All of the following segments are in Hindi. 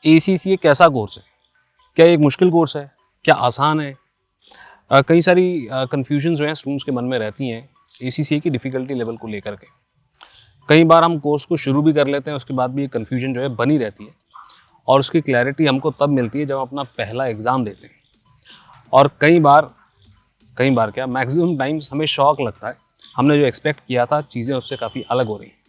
ACCA कैसा कोर्स है? क्या एक मुश्किल कोर्स है? क्या आसान है? कई सारी कन्फ्यूजन जो हैं स्टूडेंट्स के मन में रहती हैं ACCA की डिफ़िकल्टी लेवल को लेकर के। कई बार हम कोर्स को शुरू भी कर लेते हैं, उसके बाद भी ये कन्फ्यूजन जो है बनी रहती है और उसकी क्लैरिटी हमको तब मिलती है जब हम अपना पहला एग्ज़ाम देते हैं। और कई बार क्या मैक्सिमम टाइम्स हमें शॉक लगता है, हमने जो एक्सपेक्ट किया था चीज़ें उससे काफ़ी अलग हो रही हैं।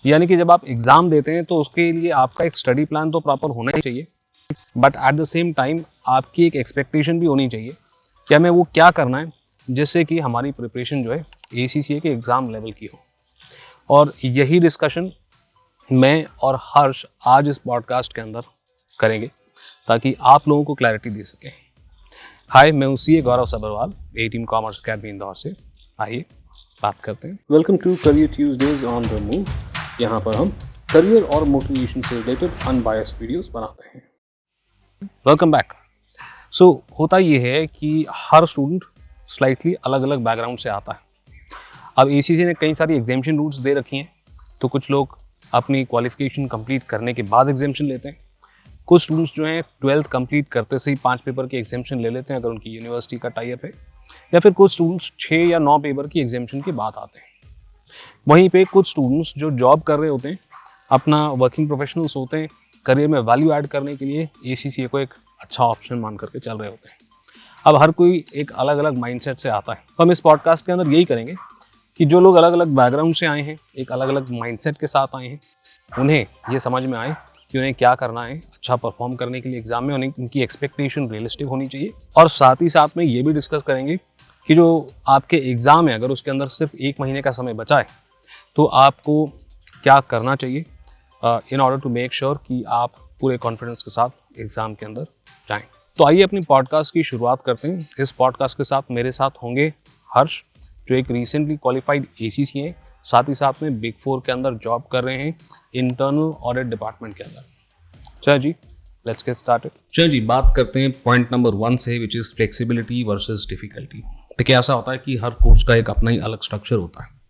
यानी कि जब आप एग्ज़ाम देते हैं तो उसके लिए आपका एक स्टडी प्लान तो प्रॉपर होना ही चाहिए, but at the same time आपकी एक एक्सपेक्टेशन भी होनी चाहिए कि हमें वो क्या करना है जिससे कि हमारी प्रिपरेशन जो है ACCA के एग्ज़ाम लेवल की हो। और यही डिस्कशन मैं और हर्ष आज इस पॉडकास्ट के अंदर करेंगे ताकि आप लोगों को क्लैरिटी दे सकें। हाय, मैं हूँ CA Gaurav Sabharwal, A team commerce academy Indore से। आइए बात करते हैं। Welcome to career Tuesdays on the move. यहाँ पर हम करियर और मोटिवेशन से रिलेटेड अनबायस्ड वीडियोस बनाते हैं। Welcome back. सो होता ये है कि हर स्टूडेंट स्लाइटली अलग अलग बैकग्राउंड से आता है। अब ACCA ने कई सारी एग्जामिनेशन रूट्स दे रखी हैं, तो कुछ लोग अपनी क्वालिफिकेशन कंप्लीट करने के बाद एग्जामिनेशन लेते हैं। कुछ स्टूडेंट्स जो हैं 12th कंप्लीट करते से ही 5 पेपर की एग्जामिनेशन ले लेते हैं अगर उनकी यूनिवर्सिटी का टाई अप है, या फिर कुछ स्टूडेंट्स 6 या 9 पेपर की एग्जामिनेशन के बाद आते हैं। वहीं पे कुछ स्टूडेंट्स जो जॉब कर रहे होते हैं, अपना वर्किंग प्रोफेशनल्स होते हैं, करियर में वैल्यू ऐड करने के लिए ACCA को एक अच्छा ऑप्शन मान करके चल रहे होते हैं। अब हर कोई एक अलग अलग माइंडसेट से आता है, तो हम इस पॉडकास्ट के अंदर यही करेंगे कि जो लोग अलग अलग बैकग्राउंड से आए हैं, एक अलग अलग माइंडसेट के साथ आए हैं, उन्हें ये समझ में आए कि उन्हें क्या करना है अच्छा परफॉर्म करने के लिए एग्जाम में। उनकी एक्सपेक्टेशन रियलिस्टिक होनी चाहिए। और साथ ही साथ में ये भी डिस्कस करेंगे कि जो आपके एग्ज़ाम है, अगर उसके अंदर सिर्फ 1 महीने का समय बचा है तो आपको क्या करना चाहिए in order to make sure कि आप पूरे कॉन्फिडेंस के साथ एग्ज़ाम के अंदर जाएं। तो आइए अपनी पॉडकास्ट की शुरुआत करते हैं। इस पॉडकास्ट के साथ मेरे साथ होंगे हर्ष, जो एक रिसेंटली क्वालिफाइड ACCA है, साथ ही साथ में बिग 4 के अंदर जॉब कर रहे हैं इंटरनल ऑडिट डिपार्टमेंट के अंदर। चलो जी, लेट्स गेट स्टार्टेड। चलो जी, बात करते हैं पॉइंट नंबर 1 से, which is flexibility versus difficulty. देखिए, ऐसा होता है कि हर कोर्स का एक अपना ही अलग स्ट्रक्चर होता है।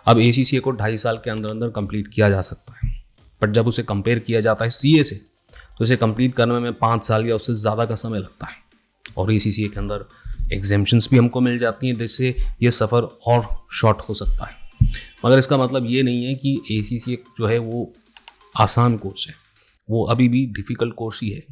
अब ACCA को 2.5 साल के अंदर अंदर कंप्लीट किया जा सकता है, बट जब उसे कंपेयर किया जाता है CA से, तो इसे कंप्लीट करने में 5 साल या उससे ज़्यादा का समय लगता है। और ACCA के अंदर एग्जाम्पशंस भी हमको मिल जाती हैं, जिससे ये सफ़र और शॉर्ट हो सकता है। मगर इसका मतलब ये नहीं है कि ACCA जो है वो आसान कोर्स है, वो अभी भी डिफ़िकल्ट कोर्स ही है।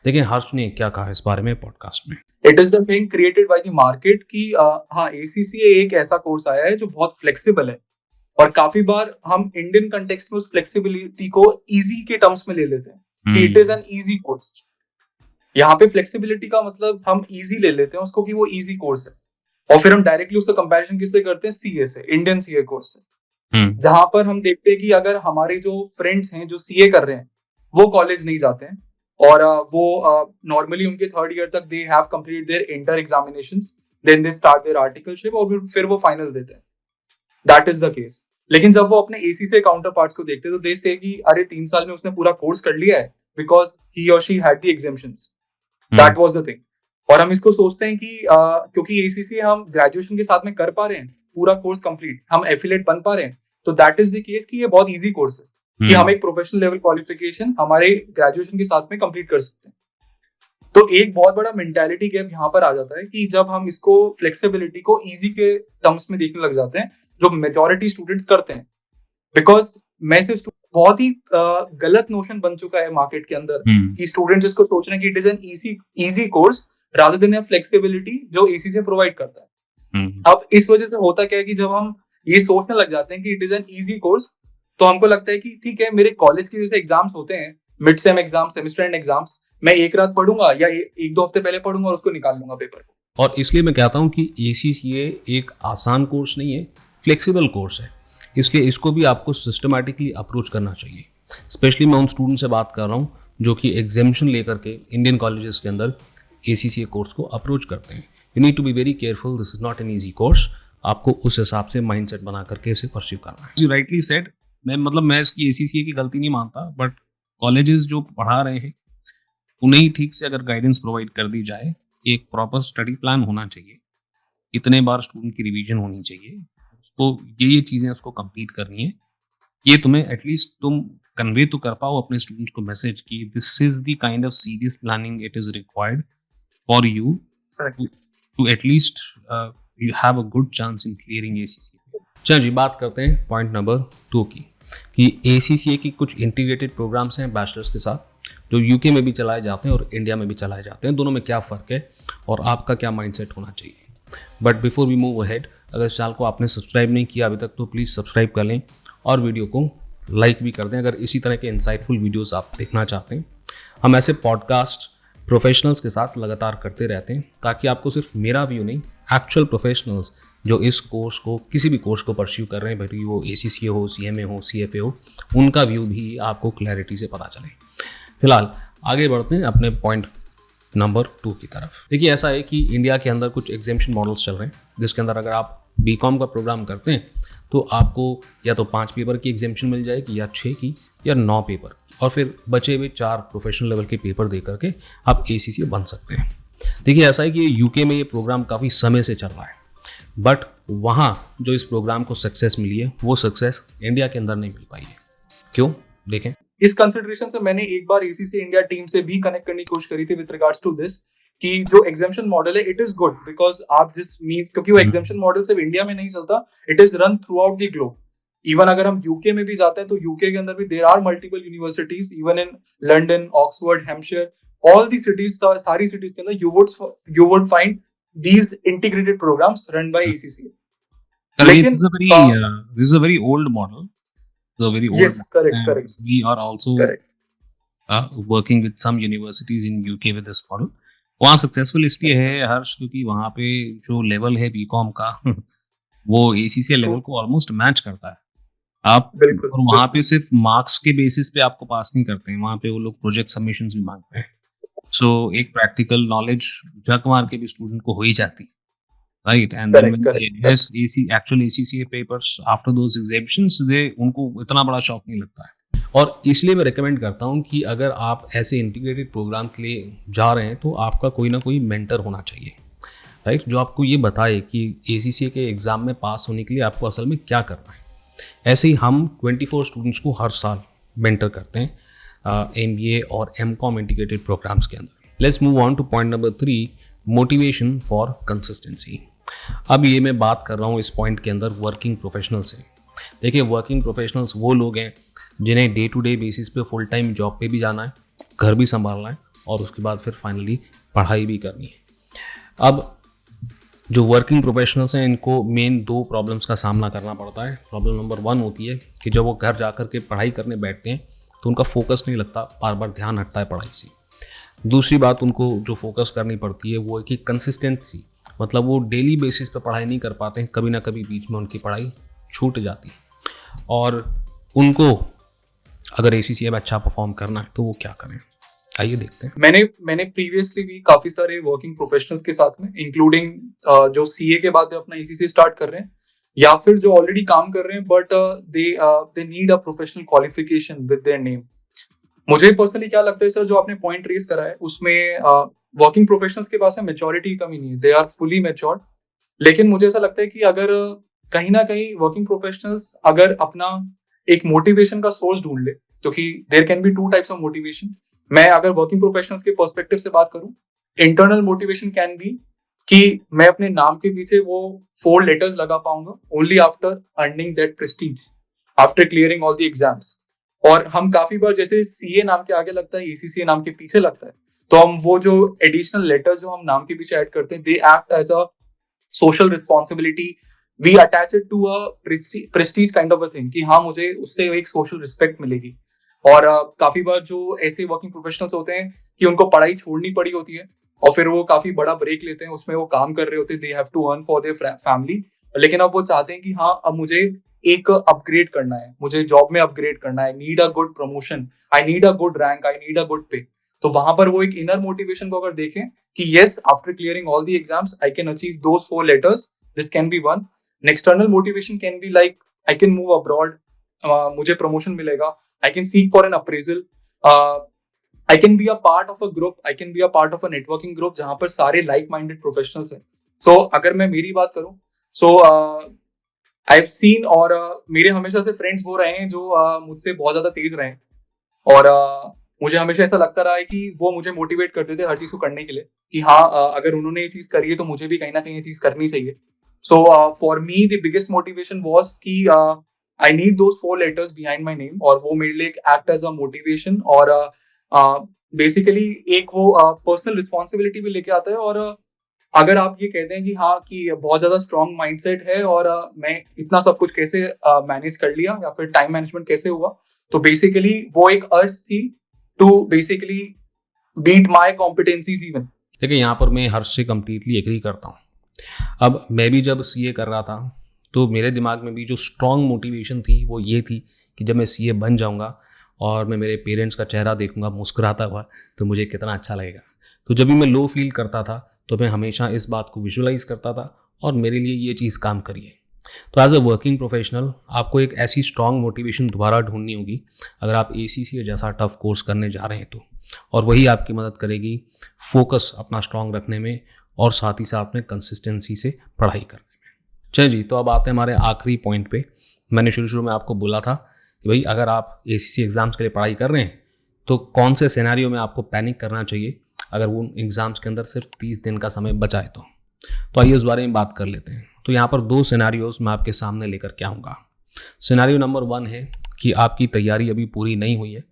देखिए हर्ष ने क्या कहा इस बारे में पॉडकास्ट में। It is the thing created by the market कि हाँ, ACCA एक ऐसा कोर्स आया है जो बहुत फ्लेक्सिबल है, और काफी बार हम इंडियन कंटेक्स्ट में उस फ्लेक्सिबिलिटी को इजी के टर्म्स में ले लेते हैं कि it is an easy course. यहाँ पे फ्लेक्सिबिलिटी का मतलब हम इजी ले लेते हैं उसको कि वो इजी कोर्स है, और फिर हम डायरेक्टली उसका कंपैरिजन किससे करते हैं? CA से, इंडियन CA कोर्स से। जहां पर हम देखते हैं कि अगर हमारे जो फ्रेंड्स हैं जो CA कर रहे हैं वो कॉलेज नहीं जाते हैं, और वो नॉर्मली उनके 3rd ईयर तक they have complete their inter examinations, then they start their articleship, और फिर वो फाइनल देते हैं। That is the case. लेकिन जब वो अपने ACCA काउंटर पार्ट्स को देखते हैं तो दे से कि अरे 3 साल में उसने पूरा कोर्स कर लिया है, बिकॉज ही और she had the exemptions. That was the thing. और हम इसको सोचते हैं कि क्योंकि ACCA हम ग्रेजुएशन के साथ में कर पा रहे हैं, पूरा कोर्स कंप्लीट, हम एफिलिएट बन पा रहे हैं, तो दैट इज द केस कि ये बहुत इजी कोर्स है कि हम एक प्रोफेशनल लेवल क्वालिफिकेशन हमारे ग्रेजुएशन के साथ में कंप्लीट कर सकते हैं। तो एक बहुत बड़ा मेंटालिटी गैप यहाँ पर आ जाता है कि जब हम इसको फ्लेक्सिबिलिटी को इजी के टर्म्स में देखने लग जाते हैं, जो मेजॉरिटी स्टूडेंट्स करते हैं। बिकॉज मैं सिर्फ बहुत ही गलत नोशन बन चुका है मार्केट के अंदर कि स्टूडेंट्स इसको सोच रहे हैं कि it is an easy course rather than flexibility जो ACCA प्रोवाइड करता है। अब इस वजह से होता क्या है कि जब हम ये सोचने लग जाते हैं कि it is an easy course, तो हमको लगता है कि ठीक है, मेरे कॉलेज के जैसे एग्जाम्स होते हैं, mid sem exam, semester and exams, मैं एक रात पढ़ूंगा या 1-2 हफ्ते पहले पढ़ूंगा और उसको निकाल लूंगा पेपर को। और इसलिए मैं कहता हूँ कि ACCA एक आसान कोर्स नहीं है, फ्लेक्सिबल कोर्स है। इसलिए इसको भी आपको सिस्टमैटिकली अप्रोच करना चाहिए। स्पेशली मैं उन स्टूडेंट से बात कर रहा हूँ जो कि एग्जामिनेशन लेकर के इंडियन कॉलेजेस के अंदर ACCA कोर्स को अप्रोच करते हैं। You need to be very careful, this is not an easy course. आपको उस हिसाब से माइंडसेट बना करके इसे परस्यू करना है। राइटली सेड, मैं इसकी ACCA की गलती नहीं मानता, बट कॉलेजेस जो पढ़ा रहे हैं उन्हें ही ठीक से अगर गाइडेंस प्रोवाइड कर दी जाए, एक प्रॉपर स्टडी प्लान होना चाहिए, इतने बार स्टूडेंट की रिवीजन होनी चाहिए, तो ये चीज़ें उसको कंप्लीट करनी है, ये तुम्हें एटलीस्ट तुम कन्वे तो कर पाओ अपने स्टूडेंट्स को मैसेज कि this is the kind of serious planning it is required for you to at least you have a good chance in clearing ACCA। चलो जी, बात करते हैं पॉइंट नंबर 2 की, कि ACCA की कुछ इंटीग्रेटेड प्रोग्राम्स हैं बैचलर्स के साथ जो यूके में भी चलाए जाते हैं और इंडिया में भी चलाए जाते हैं। दोनों में क्या फ़र्क है और आपका क्या माइंडसेट होना चाहिए। But before we move ahead, अगर इस चैनल को आपने सब्सक्राइब नहीं किया अभी तक तो प्लीज़ सब्सक्राइब कर लें और वीडियो को लाइक भी कर दें अगर इसी तरह के इंसाइटफुल वीडियोस आप देखना चाहते हैं। हम ऐसे पॉडकास्ट प्रोफेशनल्स के साथ लगातार करते रहते हैं ताकि आपको सिर्फ मेरा व्यू नहीं, एक्चुअल प्रोफेशनल्स जो इस कोर्स को, किसी भी कोर्स को परस्यू कर रहे हैं, भाई वो ACCA हो, CMA हो, CFA हो, उनका व्यू भी आपको क्लैरिटी से पता चले। फिलहाल आगे बढ़ते हैं अपने पॉइंट नंबर 2 की तरफ। देखिए, ऐसा है कि इंडिया के अंदर कुछ एग्जामिनेशन मॉडल्स चल रहे हैं जिसके अंदर अगर आप BCom का प्रोग्राम करते हैं तो आपको या तो 5 पेपर की एग्जामिनेशन मिल जाएगी या 6 की या 9 पेपर की, और फिर बचे हुए 4 प्रोफेशनल लेवल के पेपर दे करके आप ACCA बन सकते हैं। देखिए, ऐसा है कि यूके में ये प्रोग्राम काफ़ी समय से चल रहा है, बट वहाँ जो इस प्रोग्राम को सक्सेस मिली है वो सक्सेस इंडिया के अंदर नहीं मिल पाई है। क्यों? देखें। इस कंसिडरेशन से मैंने एक बार ACCA इंडिया टीम से भी कनेक्ट करने की कोशिश करी थी विद रिगार्ड्स टू दिस, कि जो एग्जामिनेशन मॉडल है इट इज गुड बिकॉज आप जिस मींस, क्योंकि वो एग्जामिनेशन मॉडल सिर्फ इंडिया में नहीं चलता, it is run through out the globe. Even अगर हम यूके में भी जाते हैं तो यूके के अंदर भी there are multiple universities, even in London, Oxford, Hampshire, all the cities, सारी सिटीज के अंदर you would find these integrated programs run by ACCA. Lekin this is a very old model. It's a very old yes, model. correct. We are also working with some universities in UK with this model. वहाँ सक्सेसफुल इसलिए है हर्ष क्योंकि वहाँ पे जो लेवल है BCom का वो ACCA लेवल को ऑलमोस्ट मैच करता है। आप और वहाँ पे सिर्फ मार्क्स के बेसिस पे आपको पास नहीं करते हैं, वहाँ पे वो लोग प्रोजेक्ट सबमिशंस भी मांगते हैं। सो एक प्रैक्टिकल नॉलेज जक मार के भी स्टूडेंट को हो ही जाती, right? And then actual ACCA papers after those examinations उनको इतना बड़ा शौक नहीं लगता है। और इसलिए मैं रिकमेंड करता हूँ कि अगर आप ऐसे इंटीग्रेटेड प्रोग्राम के लिए जा रहे हैं तो आपका कोई ना कोई मेंटर होना चाहिए, राइट, जो आपको ये बताए कि ACCA के एग्ज़ाम में पास होने के लिए आपको असल में क्या करना है। ऐसे ही हम 24 स्टूडेंट्स को हर साल मेंटर करते हैं MBA और MCom इंटीग्रेटेड प्रोग्राम्स के अंदर। Let's move on two point number 3, motivation for consistency. अब ये मैं बात कर रहा हूँ इस पॉइंट के अंदर वर्किंग प्रोफेशनल से। देखिए, वर्किंग प्रोफेशनल्स वो लोग हैं जिन्हें डे टू डे बेसिस पे फुल टाइम जॉब पे भी जाना है, घर भी संभालना है और उसके बाद फिर फाइनली पढ़ाई भी करनी है। अब जो वर्किंग प्रोफेशनल्स हैं इनको मेन 2 प्रॉब्लम्स का सामना करना पड़ता है। प्रॉब्लम नंबर 1 होती है कि जब वो घर जा कर के पढ़ाई करने बैठते हैं तो उनका फोकस नहीं लगता, बार बार ध्यान हटता है पढ़ाई से। दूसरी बात उनको जो फोकस करनी पड़ती है वो है कि कंसिस्टेंसी, मतलब वो डेली बेसिस पे पढ़ाई नहीं कर पाते हैं, कभी ना कभी बीच में उनकी पढ़ाई छूट जाती है। और उनको अगर ACCA में अच्छा परफॉर्म करना है तो वो क्या करें, आइए देखते हैं। मैंने प्रीवियसली भी काफी सारे वर्किंग प्रोफेशनल्स के साथ में, इंक्लूडिंग जो CA के बाद अपना ACCA स्टार्ट कर रहे हैं या फिर जो ऑलरेडी काम कर रहे हैं but they need a professional qualification with their name. मुझे पर्सनली क्या लगता है सर, जो आपने पॉइंट रेज करा है उसमें वर्किंग प्रोफेशनल्स के पास मैच्योरिटी की कमी नहीं है, दे आर फुली मैच्योर्ड। लेकिन मुझे ऐसा लगता है कि अगर कहीं ना कहीं वर्किंग प्रोफेशनल्स अगर अपना एक मोटिवेशन का सोर्स ढूंढ ले, क्योंकि there can be 2 types of motivation. मैं अगर वर्किंग प्रोफेशनल्स के पर्सपेक्टिव से बात करूं, इंटरनल मोटिवेशन कैन बी कि मैं अपने नाम के पीछे वो 4 लेटर्स लगा पाऊंगा only after earning that Prestige, after clearing all the exams. और हम काफी बार जैसे CA नाम के आगे लगता है, ACCA नाम के पीछे लगता है, तो हम वो जो एडिशनल लेटर्स जो हम नाम के पीछे ऐड करते हैं, they act as a social responsibility, we attach it to a prestige kind of a thing कि हाँ मुझे उससे एक सोशल रिस्पेक्ट मिलेगी। और काफी बार जो ऐसे वर्किंग प्रोफेशनल्स होते हैं कि उनको पढ़ाई छोड़नी पड़ी होती है और फिर वो काफी बड़ा ब्रेक लेते हैं, उसमें वो काम कर रहे होते हैं, they have to earn for their family, लेकिन अब वो चाहते हैं कि हाँ अब मुझे एक अपग्रेड करना है, मुझे जॉब में अपग्रेड करना है, need a good promotion, I need a good rank, I need a good पे। तो वहां पर वो एक इनर मोटिवेशन को अगर देखें कि yes after clearing all the exams I can achieve those 4 letters, this can be one. External motivation can be like I can move abroad, मुझे प्रमोशन मिलेगा, I can seek for an appraisal, I can be a part of a group, I can be a part of a networking group जहां पर सारे like minded professionals हैं। So अगर मैं मेरी बात करूं, so आई हैव सीन, और मेरे हमेशा से फ्रेंड्स वो रहे हैं जो मुझसे बहुत ज्यादा तेज रहे हैं, और मुझे हमेशा ऐसा लगता रहा है कि वो मुझे मोटिवेट करते थे हर चीज को करने के लिए, कि हाँ अगर उन्होंने ये चीज करी है तो मुझे भी कहीं ना कहीं ये चीज करनी चाहिए. So for me the biggest motivation was कि I need those 4 letters behind my name, और वो मेरे लिए एक एक्ट एज अ मोटिवेशन, और बेसिकली एक वो पर्सनल रिस्पॉन्सिबिलिटी भी लेके आता है. और अगर आप ये कहते हैं कि हाँ कि बहुत ज्यादा स्ट्रॉन्ग माइंडसेट है, और मैं इतना सब कुछ कैसे मैनेज कर लिया, या फिर टाइम मैनेजमेंट कैसे हुआ, तो बेसिकली वो एक अर्ज थी to basically beat my competencies even. देखिए, यहाँ पर मैं हर्ष से कम्प्लीटली एग्री करता हूँ. अब मैं भी जब सीए कर रहा था तो मेरे दिमाग में भी जो स्ट्रॉन्ग मोटिवेशन थी वो ये थी कि जब मैं सीए बन जाऊँगा और मैं मेरे पेरेंट्स का चेहरा देखूंगा मुस्कुराता हुआ तो मुझे कितना अच्छा लगेगा. तो जब भी मैं लो फील करता था तो मैं हमेशा इस बात को विजुअलाइज करता था और मेरे लिए ये चीज़ काम करिए. तो एज अ वर्किंग प्रोफेशनल आपको एक ऐसी स्ट्रॉन्ग मोटिवेशन दोबारा ढूंढनी होगी अगर आप ACCA जैसा टफ कोर्स करने जा रहे हैं तो, और वही आपकी मदद करेगी फोकस अपना स्ट्रॉन्ग रखने में और साथ ही साथ में कंसिस्टेंसी से पढ़ाई करने में. चलिए जी, तो अब आते हैं हमारे आखिरी पॉइंट पे. मैंने शुरू में आपको बोला था कि भाई अगर आप ACCA एग्ज़ाम्स के लिए पढ़ाई कर रहे हैं तो कौन से सिनेरियो में आपको पैनिक करना चाहिए अगर वो एग्ज़ाम्स के अंदर सिर्फ 30 दिन का समय बचा है तो आइए इस बारे में बात कर लेते हैं. तो यहाँ पर 2 सिनेरियोज मैं आपके सामने लेकर के आऊँगा. सिनेरियो नंबर 1 है कि आपकी तैयारी अभी पूरी नहीं हुई है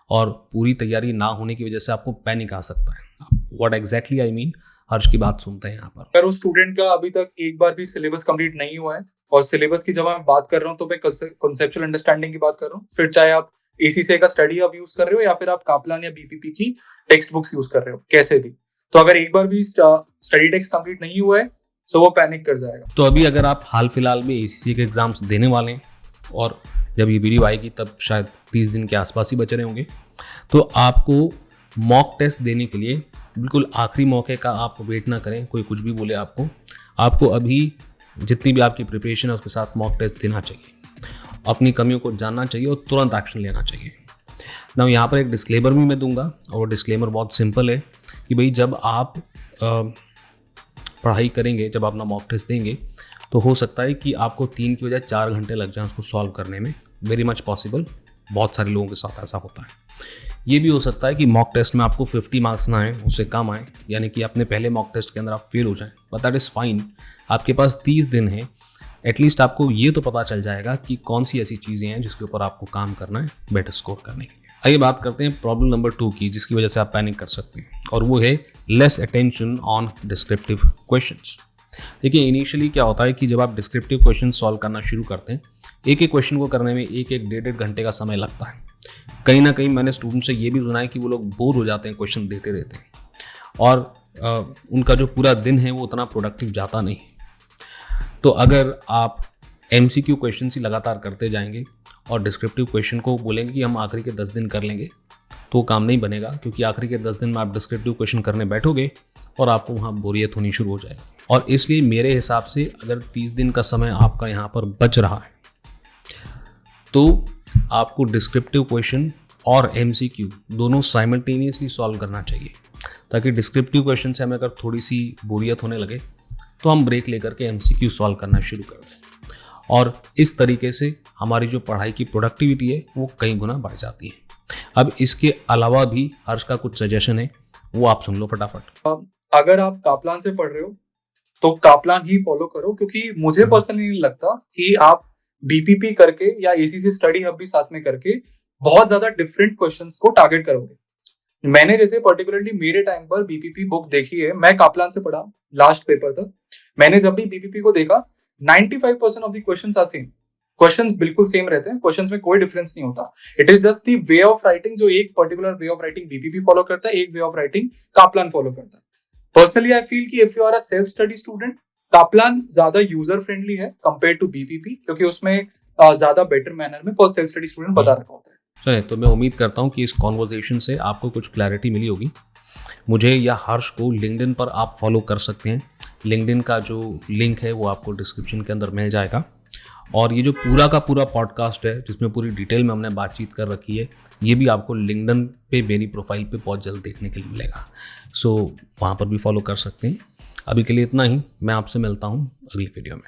और पूरी तैयारी ना होने की वजह से आपको पैनिक आ सकता है. व्हाट एग्जैक्टली आई मीन, हर्ष की बात सुनते हैं यहाँ पर. अगर उस स्टूडेंट का अभी तक एक बार भी सिलेबस कंप्लीट नहीं हुआ है, और सिलेबस की जब मैं बात कर रहा हूँ तो मैं कंसेप्चुअल अंडरस्टैंडिंग की बात कर रहा हूँ, फिर चाहे आप ACCA का स्टडी अब यूज कर रहे हो या फिर आप कापलान या BPP की टेक्स्ट बुक्स यूज कर रहे हो, कैसे भी, तो अगर एक बार भी स्टडी टेक्स्ट कंप्लीट नहीं हुआ है तो वो पैनिक कर जाएगा. तो अभी अगर आप हाल फिलहाल में ACCA के एग्ज़ाम्स देने वाले हैं और जब ये वीडियो आएगी तब शायद 30 दिन के आसपास ही बचे रहे होंगे, तो आपको मॉक टेस्ट देने के लिए बिल्कुल आखिरी मौके का आप वेट ना करें. कोई कुछ भी बोले आपको अभी जितनी भी आपकी प्रिपरेशन है उसके साथ मॉक टेस्ट देना चाहिए, अपनी कमियों को जानना चाहिए और तुरंत एक्शन लेना चाहिए. ना यहाँ पर एक डिस्क्लेमर भी मैं दूंगा, और डिस्क्लेमर बहुत सिंपल है कि भाई जब आप पढ़ाई करेंगे, जब आप अपना मॉक टेस्ट देंगे तो हो सकता है कि आपको 3 की बजाय 4 घंटे लग जाएं उसको सॉल्व करने में. वेरी मच पॉसिबल, बहुत सारे लोगों के साथ ऐसा होता है. ये भी हो सकता है कि मॉक टेस्ट में आपको 50 मार्क्स ना आए, उससे कम आए, यानी कि अपने पहले मॉक टेस्ट के अंदर आप फेल हो जाएं, बट दैट इज़ फाइन. आपके पास 30 दिन है, एटलीस्ट आपको ये तो पता चल जाएगा कि कौन सी ऐसी चीज़ें हैं जिसके ऊपर आपको काम करना है बेटर स्कोर करने के लिए. आइए बात करते हैं प्रॉब्लम नंबर 2 की, जिसकी वजह से आप पैनिक कर सकते हैं, और वो है less attention on descriptive questions. देखिए, इनिशियली क्या होता है कि जब आप डिस्क्रिप्टिव क्वेश्चन सॉल्व करना शुरू करते हैं, एक एक क्वेश्चन को करने में 1-1, 1.5 घंटे का समय लगता है. कहीं ना कहीं मैंने स्टूडेंट से ये भी सुना है कि वो लोग बोर हो जाते हैं क्वेश्चन देते देते, और उनका जो पूरा दिन है वो उतना प्रोडक्टिव जाता नहीं. तो अगर आप MCQ क्वेश्चन ही लगातार करते जाएंगे और डिस्क्रिप्टिव क्वेश्चन को बोलेंगे कि हम आखिरी के 10 दिन कर लेंगे, तो काम नहीं बनेगा, क्योंकि आखिरी के 10 दिन में आप डिस्क्रिप्टिव क्वेश्चन करने बैठोगे और आपको वहाँ बोरियत होनी शुरू हो जाएगी. और इसलिए मेरे हिसाब से अगर 30 दिन का समय आपका यहाँ पर बच रहा है तो आपको डिस्क्रिप्टिव क्वेश्चन और MCQ दोनों साइमल्टेनियसली सॉल्व करना चाहिए, ताकि डिस्क्रिप्टिव क्वेश्चन से हमें अगर थोड़ी सी बोरियत होने लगे तो हम ब्रेक लेकर के MCQ सॉल्व करना शुरू कर दें. और इस तरीके से हमारी जो पढ़ाई की प्रोडक्टिविटी है वो कई गुना बढ़ जाती है. अब इसके अलावा भी हर्ष का कुछ सजेशन है, वो आप सुन लो फटाफट. अगर आप कापलान से पढ़ रहे हो तो कापलान ही फॉलो करो, क्योंकि मुझे पर्सनली नहीं लगता कि आप BPP करके या ACCA स्टडी हब भी साथ में करके बहुत ज्यादा डिफरेंट क्वेश्चंस को टारगेट करोगे. मैंने जैसे पर्टिकुलरली मेरे टाइम पर BPP बुक देखी है, मैं कापलान से पढ़ा लास्ट पेपर तक. मैंने जब भी BPP को देखा 95% of the questions are same. Questions बिल्कुल सेम रहते हैं, क्वेश्चंस में कोई डिफरेंस नहीं होता. It is just the way of writing, जो एक particular way of writing BPP follow करता है, एक way of writing Kaplan follow करता है. पर्सनली आई फील कि if you are a self study student, Kaplan ज्यादा यूजर फ्रेंडली है कंपेयर टू BPP, क्योंकि उसमें ज्यादा बेटर मैनर में फॉर सेल्फ स्टडी स्टूडेंट बता रखा होता है. चलिए, तो मैं उम्मीद करता हूँ कि इस कॉन्वर्जेशन से आपको कुछ क्लैरिटी मिली होगी. मुझे या हर्ष को लिंक्डइन पर आप फॉलो कर सकते हैं. लिंक्डइन का जो लिंक है वो आपको डिस्क्रिप्शन के अंदर मिल जाएगा. और ये जो पूरा का पूरा पॉडकास्ट है जिसमें पूरी डिटेल में हमने बातचीत कर रखी है, ये भी आपको लिंक्डइन पे मेरी प्रोफाइल पे बहुत जल्द देखने के लिए मिलेगा. सो वहाँ पर भी फॉलो कर सकते हैं. अभी के लिए इतना ही. मैं आपसे मिलता हूँ अगली वीडियो में.